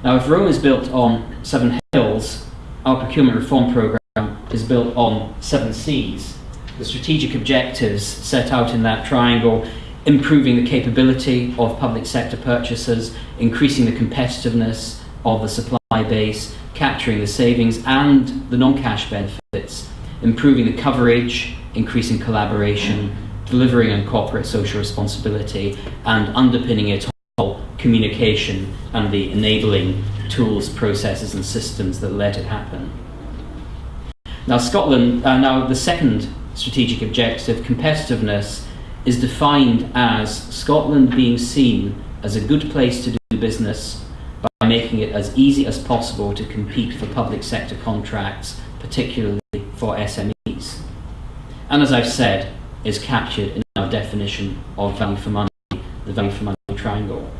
Now, if Rome is built on 7 hills, our procurement reform programme is built on 7 seas. The strategic objectives set out in that triangle: improving the capability of public sector purchasers, increasing the competitiveness of the supply base, capturing the savings and the non-cash benefits, improving the coverage, increasing collaboration, delivering on corporate social responsibility, and underpinning it all, communication and the enabling tools, processes and systems that let it happen. Now now the second strategic objective, competitiveness, is defined as Scotland being seen as a good place to do business by making it as easy as possible to compete for public sector contracts, particularly for SMEs. And as I've said, is captured in our definition of value for money, the value for money triangle.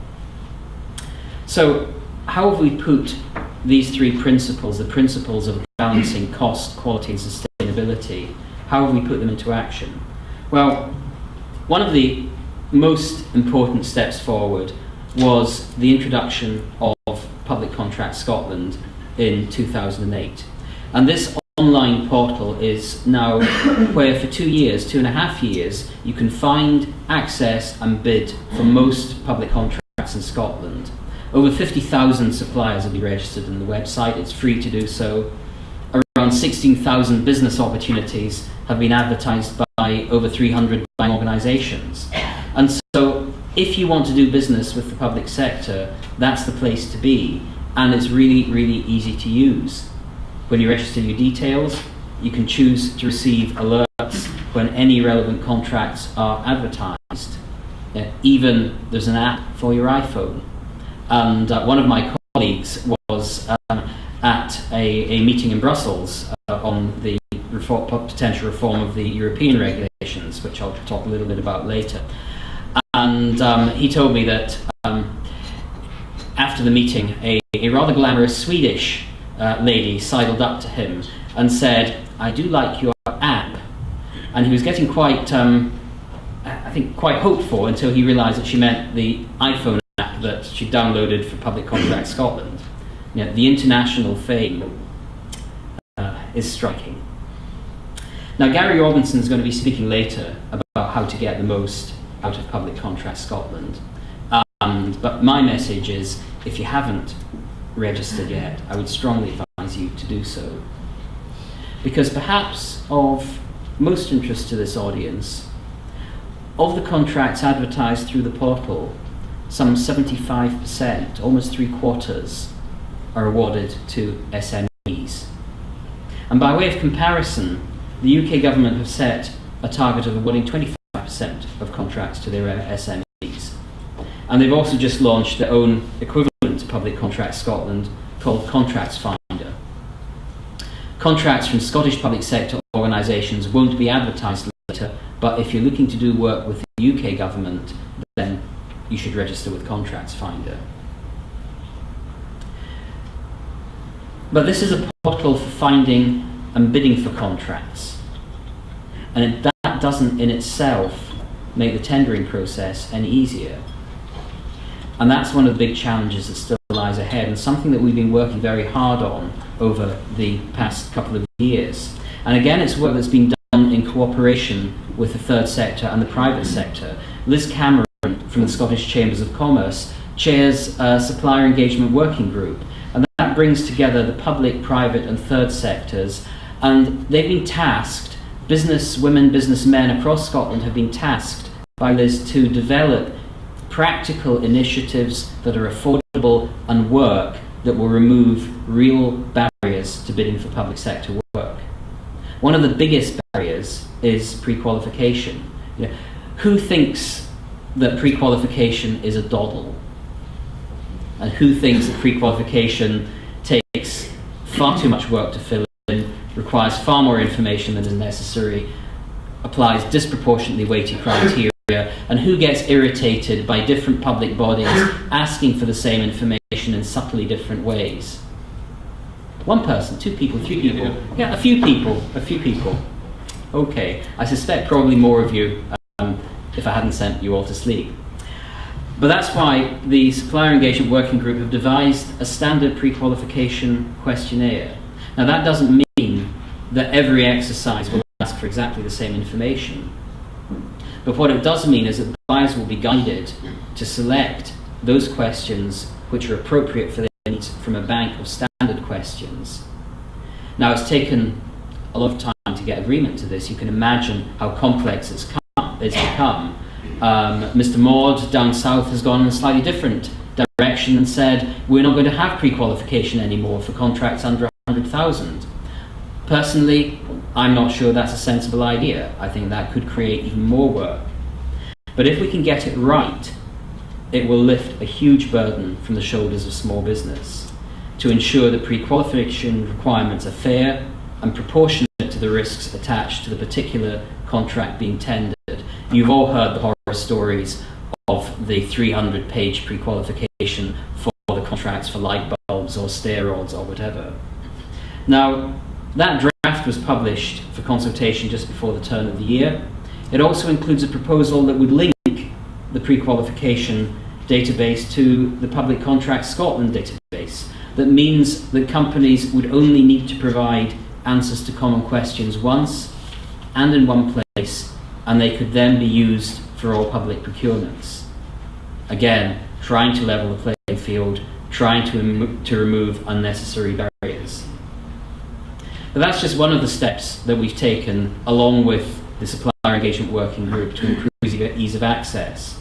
So how have we put these 3 principles, the principles of balancing cost, quality and sustainability, how have we put them into action? Well, one of the most important steps forward was the introduction of Public Contract Scotland in 2008. And this online portal is now where for 2.5 years, you can find, access and bid for most public contracts in Scotland. Over 50,000 suppliers have been registered on the website. It's free to do so. Around 16,000 business opportunities have been advertised by over 300 buying organisations. And so if you want to do business with the public sector, that's the place to be. And it's really, really easy to use. When you register your details, you can choose to receive alerts when any relevant contracts are advertised. Even there's an app for your iPhone. And one of my colleagues was at a meeting in Brussels on the potential reform of the European regulations, which I'll talk a little bit about later. And he told me that after the meeting, a rather glamorous Swedish lady sidled up to him and said, "I do like your app." And he was getting quite, I think, quite hopeful until he realised that she meant the iPhone app that she downloaded for Public Contract Scotland. You know, the international fame is striking. Now, Gary Robinson is going to be speaking later about how to get the most out of Public Contract Scotland. But my message is, if you haven't registered yet, I would strongly advise you to do so. Because perhaps of most interest to this audience, of the contracts advertised through the portal, some 75%, almost 3/4, are awarded to SMEs. And by way of comparison, the UK government have set a target of awarding 25% of contracts to their SMEs. And they've also just launched their own equivalent to Public Contract Scotland called Contracts Finder. Contracts from Scottish public sector organisations won't be advertised later, but if you're looking to do work with the UK government, then you should register with Contracts Finder. But this is a portal for finding and bidding for contracts. And that doesn't in itself make the tendering process any easier. And that's one of the big challenges that still lies ahead, and something that we've been working very hard on over the past couple of years. And again, it's work that's been done in cooperation with the third sector and the private sector. Liz Cameron from the Scottish Chambers of Commerce chairs a supplier engagement working group, and that brings together the public, private and third sectors, and they've been tasked, businesswomen, businessmen across Scotland have been tasked by Liz to develop practical initiatives that are affordable and work that will remove real barriers to bidding for public sector work. One of the biggest barriers is pre-qualification. You know, who thinks that pre-qualification is a doddle? And who thinks that pre-qualification takes far too much work to fill in, requires far more information than is necessary, applies disproportionately weighty criteria, and who gets irritated by different public bodies asking for the same information in subtly different ways? One person, 2 people, 3 people. Yeah, a few people. Okay, I suspect probably more of you if I hadn't sent you all to sleep. But that's why the Supplier Engagement Working Group have devised a standard pre-qualification questionnaire. Now that doesn't mean that every exercise will ask for exactly the same information. But what it does mean is that buyers will be guided to select those questions which are appropriate for their needs from a bank of standard questions. Now it's taken a lot of time to get agreement to this. You can imagine how complex it's become. Mr. Maud down south has gone in a slightly different direction and said we're not going to have pre-qualification anymore for contracts under 100,000. Personally, I'm not sure that's a sensible idea. I think that could create even more work. But if we can get it right, it will lift a huge burden from the shoulders of small business to ensure that pre-qualification requirements are fair and proportionate to the risks attached to the particular contract being tendered. You've all heard the horror stories of the 300-page pre-qualification for the contracts for light bulbs or stair rods or whatever. Now, that draft was published for consultation just before the turn of the year. It also includes a proposal that would link the pre-qualification database to the Public Contracts Scotland database. That means that companies would only need to provide answers to common questions once and in one place, and they could then be used for all public procurements. Again, trying to level the playing field, trying to remove unnecessary barriers. But that's just one of the steps that we've taken along with the Supplier Engagement Working Group to improve ease of access.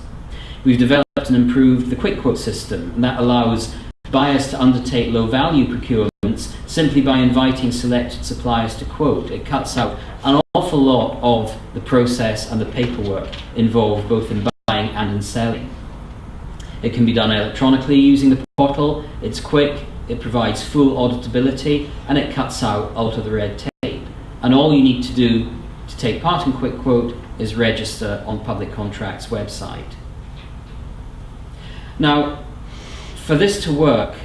We've developed and improved the quick quote system, and that allows buyers to undertake low-value procurements simply by inviting selected suppliers to quote. It cuts out an awful lot of the process and the paperwork involved both in buying and in selling. It can be done electronically using the portal. It's quick, it provides full auditability, and it cuts out a lot of the red tape. And all you need to do to take part in Quick Quote is register on Public Contracts website. Now, for this to work,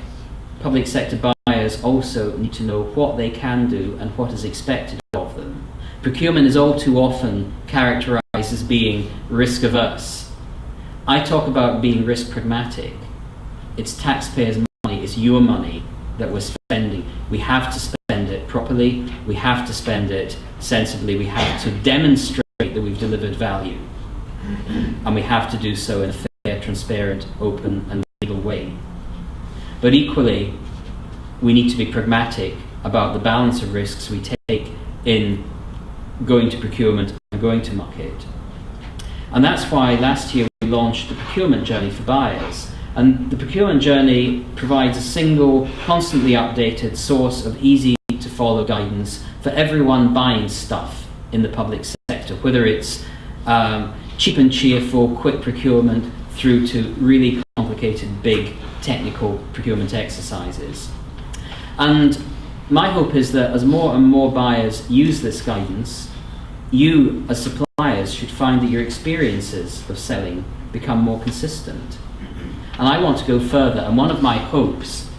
public sector buyers also need to know what they can do and what is expected of them. Procurement is all too often characterized as being risk averse. I talk about being risk pragmatic. It's taxpayers' money, it's your money that we're spending. We have to spend it properly, we have to spend it sensibly, we have to demonstrate that we've delivered value. And we have to do so in a fair, transparent, open and legal way. But equally, we need to be pragmatic about the balance of risks we take in going to procurement and going to market. And that's why last year we launched the procurement journey for buyers. And the procurement journey provides a single, constantly updated source of easy to follow guidance for everyone buying stuff in the public sector, whether it's cheap and cheerful, quick procurement, through to really complicated, big, technical procurement exercises. And my hope is that as more and more buyers use this guidance, you as suppliers should find that your experiences of selling become more consistent. And I want to go further, and one of my hopes,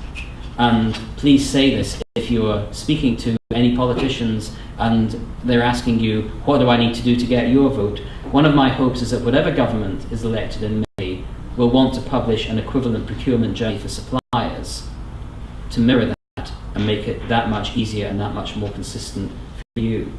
and please say this if you're speaking to any politicians and they're asking you, what do I need to do to get your vote? One of my hopes is that whatever government is elected in May will want to publish an equivalent procurement journey for suppliers to mirror that and make it that much easier and that much more consistent for you.